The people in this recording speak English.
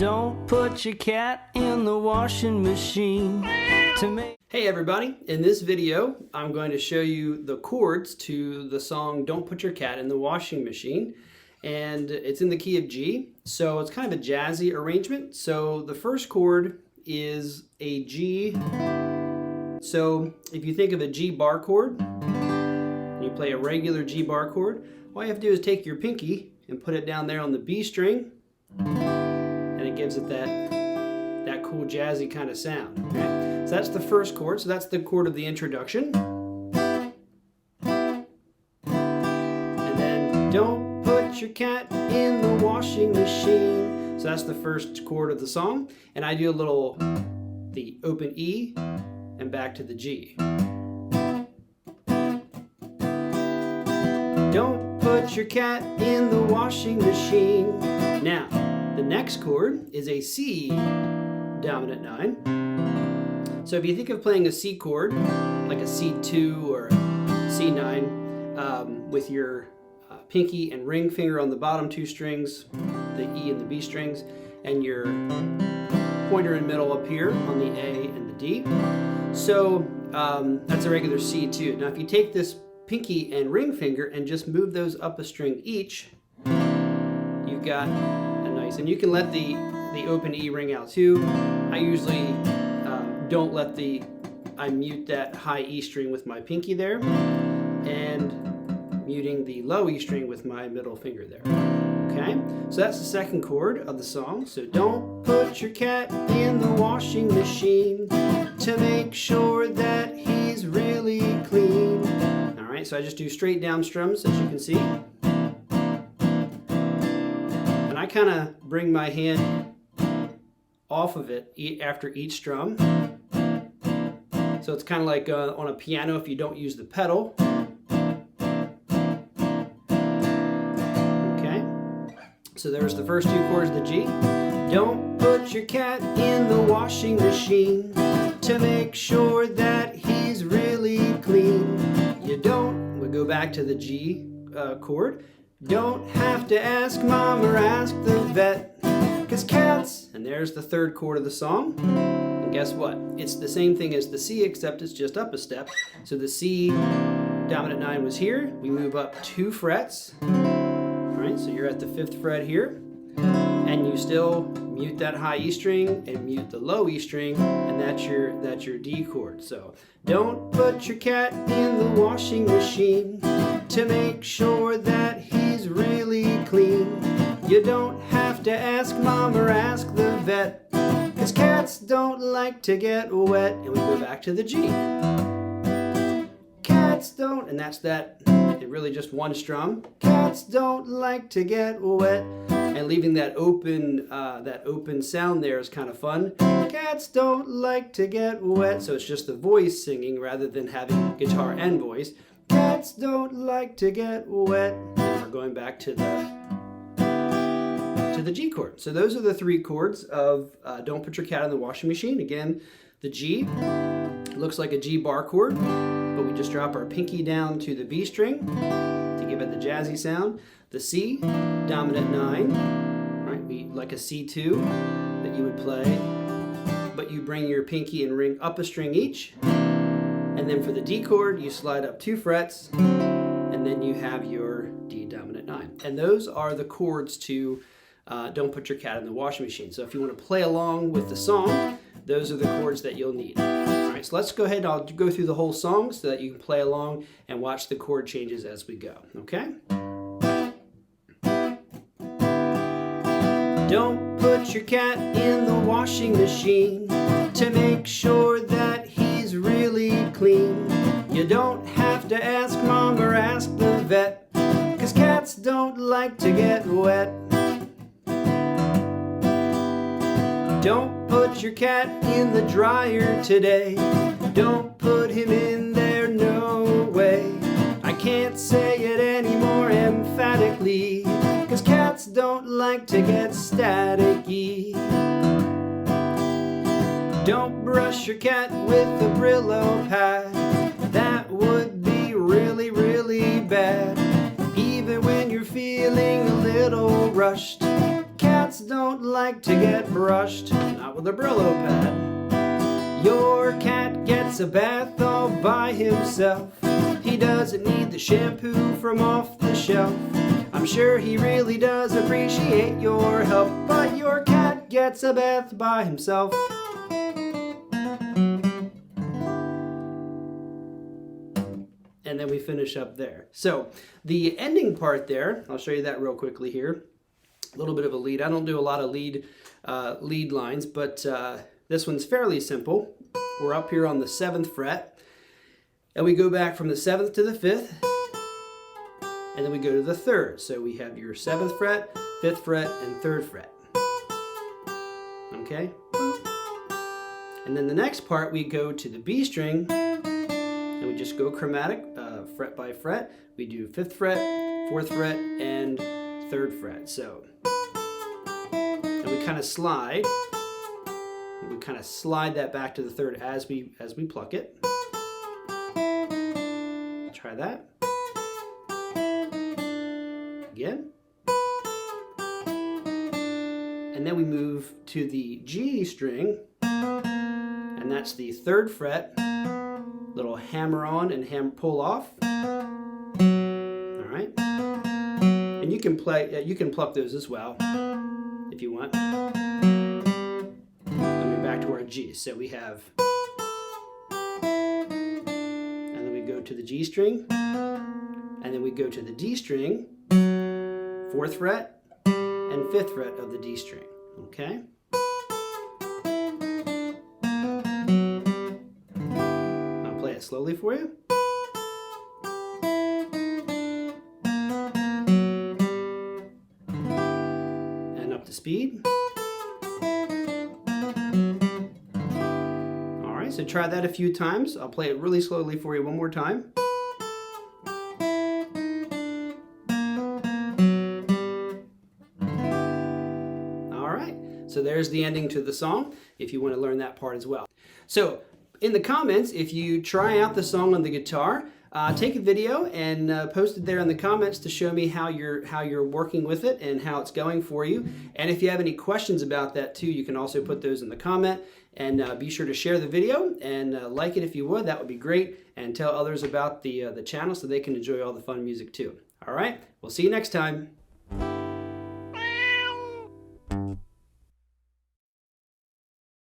Don't put your cat in the washing machine to make... Hey everybody, in this video I'm going to show you the chords to the song Don't Put Your Cat in the Washing Machine, and it's in the key of G, so it's kind of a jazzy arrangement. So the first chord is a G. So if you think of a G bar chord, and you play a regular G bar chord, all you have to do is take your pinky and put it down there on the B string, and it gives it that cool jazzy kind of sound. Okay? So that's the first chord. So that's the chord of the introduction. And then don't put your cat in the washing machine. So that's the first chord of the song. And I do the open E and back to the G. Don't put your cat in the washing machine. Now, the next chord is a C dominant 9. So if you think of playing a C chord, like a C2 or a C9, with your pinky and ring finger on the bottom two strings, the E and the B strings, and your pointer and middle up here on the A and the D. So that's a regular C2. Now if you take this pinky and ring finger and just move those up a string each, you've got a nice, and you can let the open E ring out too. I usually don't let I mute that high E string with my pinky there, and muting the low E string with my middle finger there. Okay, so that's the second chord of the song. So don't put your cat in the washing machine to make sure that he's really clean. All right, so I just do straight down strums, as you can see. And I kind of bring my hand off of it after each strum. So it's kind of like on a piano if you don't use the pedal. Okay, so there's the first two chords of the G. Don't put your cat in the washing machine to make sure that he's really clean. You don't, we'll go back to the G chord. Don't have to ask mom or ask the vet, 'cause cats, and there's the third chord of the song. And guess what? It's the same thing as the C, except it's just up a step. So the C dominant 9 was here. We move up 2 frets. All right, so you're at the 5th fret here. And you still mute that high E string and mute the low E string, and that's your D chord. So don't put your cat in the washing machine to make sure that he's really clean. You don't have to ask mom or ask the vet, 'cause cats don't like to get wet. And we go back to the G. Cats don't, and that's really just one strum. Cats don't like to get wet. And leaving that open sound there is kind of fun. Cats don't like to get wet. So it's just the voice singing rather than having guitar and voice. Cats don't like to get wet. And we're going back to the G chord. So those are the 3 chords of Don't Put Your Cat in the Washing Machine. Again, the G looks like a G bar chord, but we just drop our pinky down to the B string to give it the jazzy sound. The C, dominant 9, right? Like a C2 that you would play, but you bring your pinky and ring up a string each. And then for the D chord, you slide up 2 frets, and then you have your D dominant 9. And those are the chords to Don't Put Your Cat in the Washing Machine. So if you want to play along with the song, those are the chords that you'll need. All right, so let's go ahead. I'll go through the whole song so that you can play along and watch the chord changes as we go. Okay? Don't put your cat in the washing machine to make sure that he's really clean. You don't have to ask mom or ask the vet, 'cause cats don't like to get wet. Don't put your cat in the dryer today. Don't put him in there, no way. I can't say it any more emphatically, 'cause cats don't like to get staticky. Don't brush your cat with a Brillo pad. That would be really, really bad. Even when you're feeling a little rushed, cats cats don't like to get brushed, not with a Brillo pad. Your cat gets a bath all by himself. He doesn't need the shampoo from off the shelf. I'm sure he really does appreciate your help, but your cat gets a bath by himself. And then we finish up there. So the ending part there, I'll show you that real quickly here. A little bit of a lead. I don't do a lot of lead lines, but this one's fairly simple. We're up here on the 7th fret, and we go back from the 7th to the 5th, and then we go to the 3rd. So we have your 7th fret, 5th fret, and 3rd fret. Okay? And then the next part, we go to the B string, and we just go chromatic, fret by fret. We do 5th fret, 4th fret, and 3rd fret. So, and we kind of slide. We kind of slide that back to the 3rd as we pluck it. Try that. Again. And then we move to the G string, and that's the 3rd fret. Little hammer on and pull off. All right. And you can pluck those as well if you want. And we're back to our G. So we have, and then we go to the G string, and then we go to the D string, 4th fret, and 5th fret of the D string. Okay. Play it slowly for you. And up to speed. All right, so try that a few times. I'll play it really slowly for you one more time. All right, so there's the ending to the song if you want to learn that part as well. So in the comments, if you try out the song on the guitar, take a video and post it there in the comments to show me how you're working with it and how it's going for you. And if you have any questions about that too, you can also put those in the comment. And be sure to share the video and like it if you would. That would be great. And tell others about the channel so they can enjoy all the fun music too. All right, we'll see you next time.